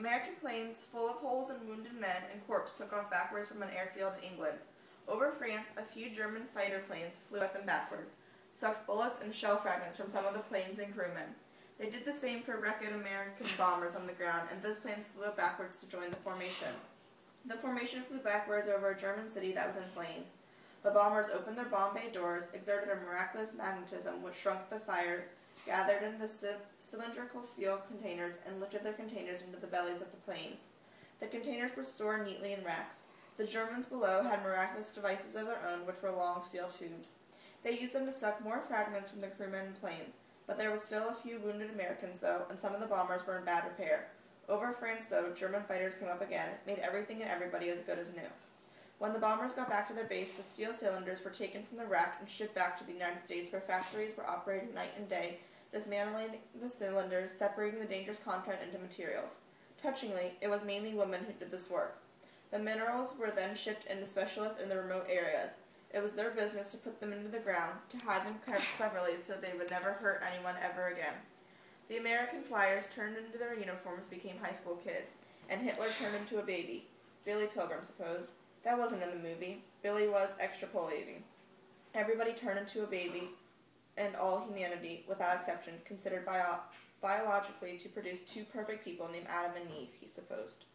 American planes full of holes and wounded men and corpses took off backwards from an airfield in England. Over France, a few German fighter planes flew at them backwards, sucked bullets and shell fragments from some of the planes and crewmen. They did the same for wrecked American bombers on the ground, and those planes flew backwards to join the formation. The formation flew backwards over a German city that was in flames. The bombers opened their bomb bay doors, exerted a miraculous magnetism which shrunk the fires, gathered in the cylindrical steel containers, and lifted their containers into the bellies of the planes. The containers were stored neatly in racks. The Germans below had miraculous devices of their own, which were long steel tubes. They used them to suck more fragments from the crewmen and planes, but there were still a few wounded Americans, though, and some of the bombers were in bad repair. Over France, though, German fighters came up again, made everything and everybody as good as new. When the bombers got back to their base, the steel cylinders were taken from the rack and shipped back to the United States, where factories were operating night and day, dismantling the cylinders, separating the dangerous content into materials. Touchingly, it was mainly women who did this work. The minerals were then shipped in to specialists in the remote areas. It was their business to put them into the ground, to hide them cleverly so they would never hurt anyone ever again. The American flyers turned into their uniforms, became high school kids, and Hitler turned into a baby. Billy Pilgrim, suppose. That wasn't in the movie. Billy was extrapolating. Everybody turned into a baby, and all humanity, without exception, considered biologically to produce two perfect people named Adam and Eve, he supposed.